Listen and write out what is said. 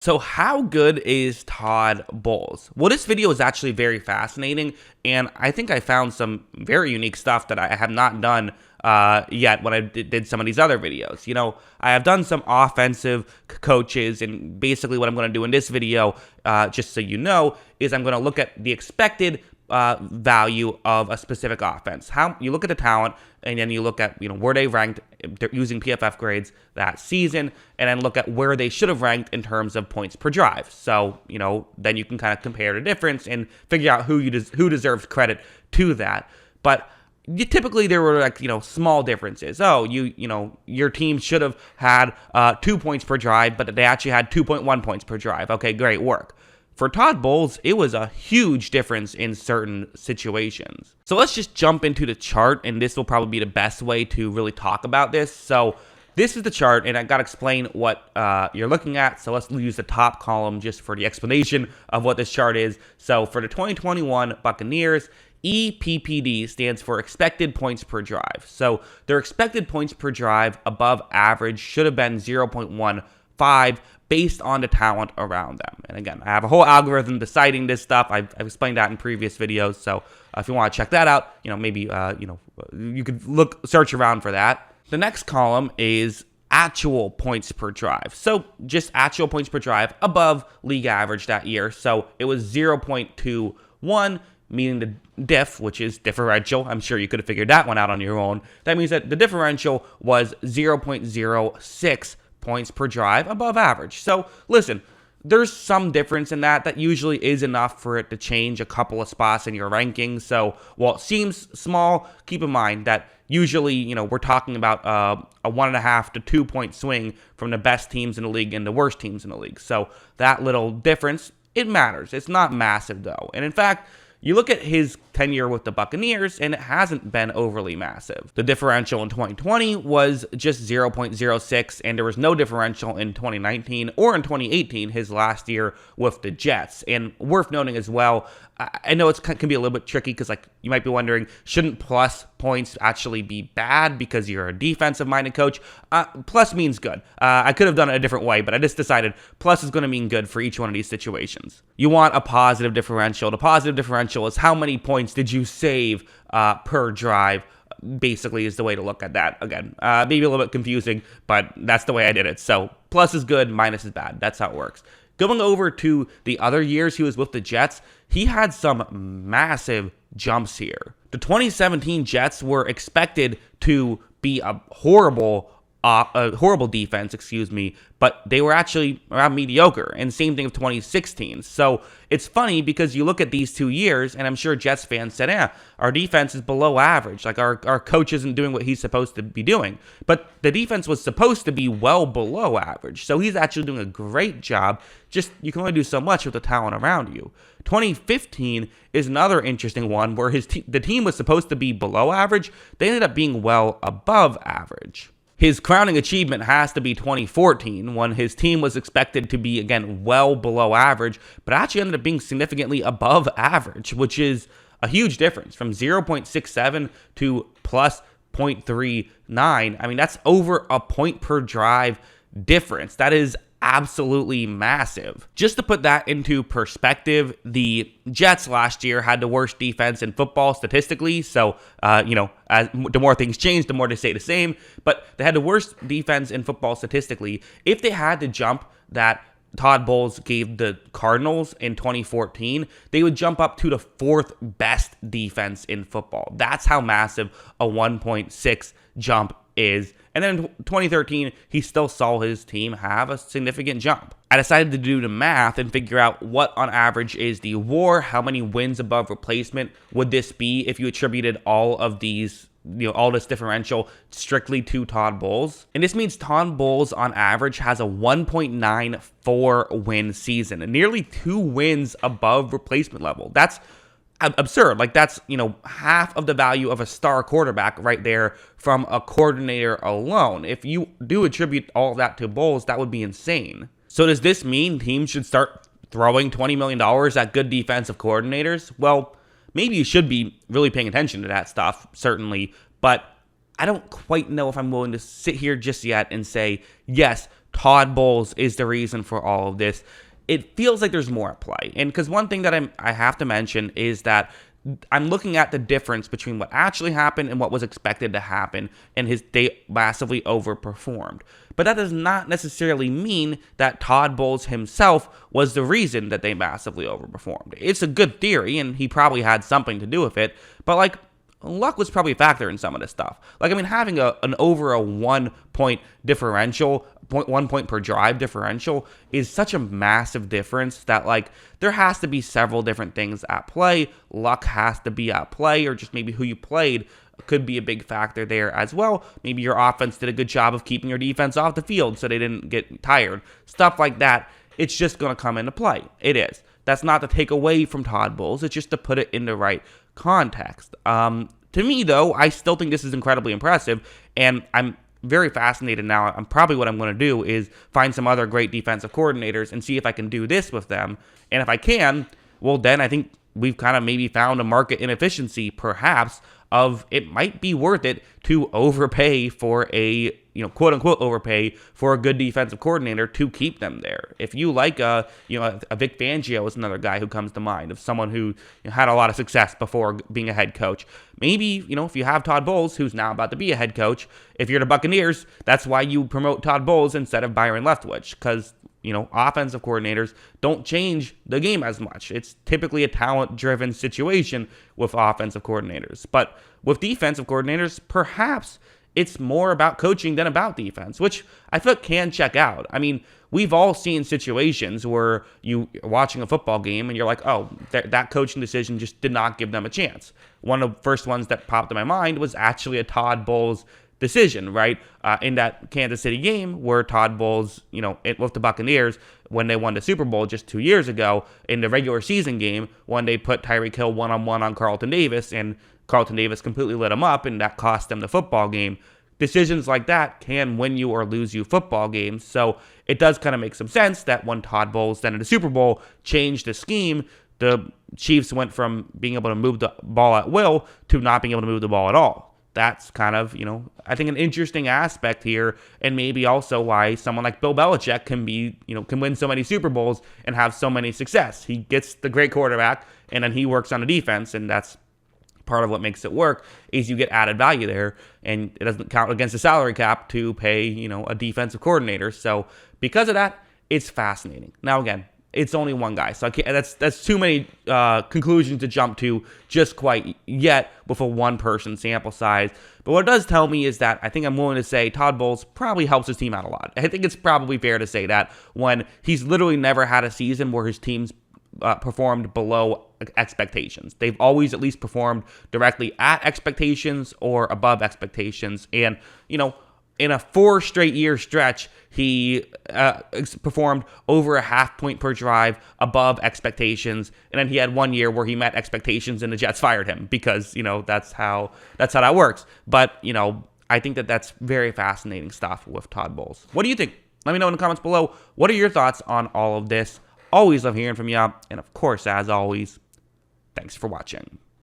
So how good is Todd Bowles? Well, this video is actually very fascinating, and I think I found some very unique stuff that I have not done yet when I did some of these other videos. I have done some offensive coaches, and basically what I'm going to do in this video, just so you know, is I'm going to look at the expected value of a specific offense. How you look at the talent, and then you look at where they ranked using PFF grades that season, and then look at where they should have ranked in terms of points per drive. So then you can kind of compare the difference and figure out who deserves credit to that. But typically there were small differences. Oh, your team should have had 2 points per drive, but they actually had 2.1 points per drive. Okay, great work. For Todd Bowles, it was a huge difference in certain situations. So let's just jump into the chart, and this will probably be the best way to really talk about this. So this is the chart, and I got to explain what you're looking at. So let's use the top column just for the explanation of what this chart is. So for the 2021 Buccaneers, EPPD stands for expected points per drive. So their expected points per drive above average should have been 0.15 based on the talent around them. And again, I have a whole algorithm deciding this stuff. I've explained that in previous videos. So if you want to check that out, maybe you could search around for that. The next column is actual points per drive. So just actual points per drive above league average that year. So it was 0.21, meaning the diff, which is differential. I'm sure you could have figured that one out on your own. That means that the differential was 0.06 points per drive above average. So listen, there's some difference in that usually is enough for it to change a couple of spots in your rankings. So while it seems small, keep in mind that usually, we're talking about a 1.5 to 2 point swing from the best teams in the league and the worst teams in the league. So that little difference, it matters. It's not massive though. And in fact, you look at his tenure with the Buccaneers, and it hasn't been overly massive. The differential in 2020 was just 0.06, and there was no differential in 2019 or in 2018, his last year with the Jets. And worth noting as well, I know it can be a little bit tricky because you might be wondering, shouldn't plus points actually be bad because you're a defensive-minded coach? Plus means good. I could have done it a different way, but I just decided plus is going to mean good for each one of these situations. You want a positive differential. The positive differential is how many points did you save per drive, basically is the way to look at that. Again, maybe a little bit confusing, but that's the way I did it. So plus is good, minus is bad. That's how it works. Going over to the other years he was with the Jets, he had some massive jumps here. The 2017 Jets were expected to be a horrible defense, but they were actually around mediocre. And same thing with 2016. So it's funny because you look at these 2 years, and I'm sure Jets fans said, our defense is below average. Our coach isn't doing what he's supposed to be doing. But the defense was supposed to be well below average. So he's actually doing a great job. Just you can only do so much with the talent around you. 2015 is another interesting one where the team was supposed to be below average. They ended up being well above average. His crowning achievement has to be 2014, when his team was expected to be, again, well below average, but actually ended up being significantly above average, which is a huge difference from 0.67 to plus 0.39. I mean, that's over a point per drive difference. That is absolutely massive. Just to put that into perspective, the Jets last year had the worst defense in football statistically. So, as the more things change, the more they stay the same. But they had the worst defense in football statistically. If they had the jump that Todd Bowles gave the Cardinals in 2014, they would jump up to the 4th best defense in football. That's how massive a 1.6 jump is. And then in 2013, he still saw his team have a significant jump. I decided to do the math and figure out what on average is the WAR, how many wins above replacement would this be if you attributed all of these, all this differential strictly to Todd Bowles. And this means Todd Bowles on average has a 1.94 win season, and nearly 2 wins above replacement level. That's absurd. That's, half of the value of a star quarterback right there from a coordinator alone. If you do attribute all of that to Bowles, that would be insane. So does this mean teams should start throwing $20 million at good defensive coordinators? Well, maybe you should be really paying attention to that stuff, certainly, but I don't quite know if I'm willing to sit here just yet and say, yes, Todd Bowles is the reason for all of this, it feels like there's more at play. And because one thing that I have to mention is that I'm looking at the difference between what actually happened and what was expected to happen, and they massively overperformed. But that does not necessarily mean that Todd Bowles himself was the reason that they massively overperformed. It's a good theory, and he probably had something to do with it, but like, luck was probably a factor in some of this stuff. Like, I mean, having an over a 1 point differential, 1 point per drive differential is such a massive difference that, like, there has to be several different things at play. Luck has to be at play, or just maybe who you played could be a big factor there as well. Maybe your offense did a good job of keeping your defense off the field so they didn't get tired. Stuff like that, it's just going to come into play. It is. That's not to take away from Todd Bowles. It's just to put it in the right context. To me, though, I still think this is incredibly impressive, and I'm very fascinated now. Probably what I'm going to do is find some other great defensive coordinators and see if I can do this with them. And if I can, well, then I think we've kind of maybe found a market inefficiency, perhaps, of it might be worth it to overpay for a, quote unquote overpay for a good defensive coordinator to keep them there. If you like a Vic Fangio is another guy who comes to mind, of someone who had a lot of success before being a head coach. Maybe, if you have Todd Bowles, who's now about to be a head coach, if you're the Buccaneers, that's why you promote Todd Bowles instead of Byron Leftwich, because offensive coordinators don't change the game as much. It's typically a talent-driven situation with offensive coordinators. But with defensive coordinators, perhaps it's more about coaching than about defense, which I feel like can check out. I mean, we've all seen situations where you're watching a football game and you're like, oh, that coaching decision just did not give them a chance. One of the first ones that popped in my mind was actually a Todd Bowles decision, right? In that Kansas City game where Todd Bowles, with the Buccaneers, when they won the Super Bowl just 2 years ago, in the regular season game, when they put Tyreek Hill one-on-one on Carlton Davis, and Carlton Davis completely lit him up, and that cost them the football game. Decisions like that can win you or lose you football games. So it does kind of make some sense that when Todd Bowles then in the Super Bowl changed the scheme, the Chiefs went from being able to move the ball at will to not being able to move the ball at all. That's kind of, I think an interesting aspect here, and maybe also why someone like Bill Belichick can win so many Super Bowls and have so many success. He gets the great quarterback, and then he works on the defense, and that's part of what makes it work, is you get added value there, and it doesn't count against the salary cap to pay, a defensive coordinator. So because of that, it's fascinating. Now, again, it's only one guy, so I can't, that's too many conclusions to jump to just quite yet with a one-person sample size. But what it does tell me is that I think I'm willing to say Todd Bowles probably helps his team out a lot. I think it's probably fair to say that when he's literally never had a season where his team's performed below expectations. They've always at least performed directly at expectations or above expectations. And, in a 4 straight year stretch, he performed over a half point per drive above expectations. And then he had 1 year where he met expectations and the Jets fired him because, that's how that works. But, I think that's very fascinating stuff with Todd Bowles. What do you think? Let me know in the comments below. What are your thoughts on all of this? Always love hearing from you. And of course, as always, thanks for watching.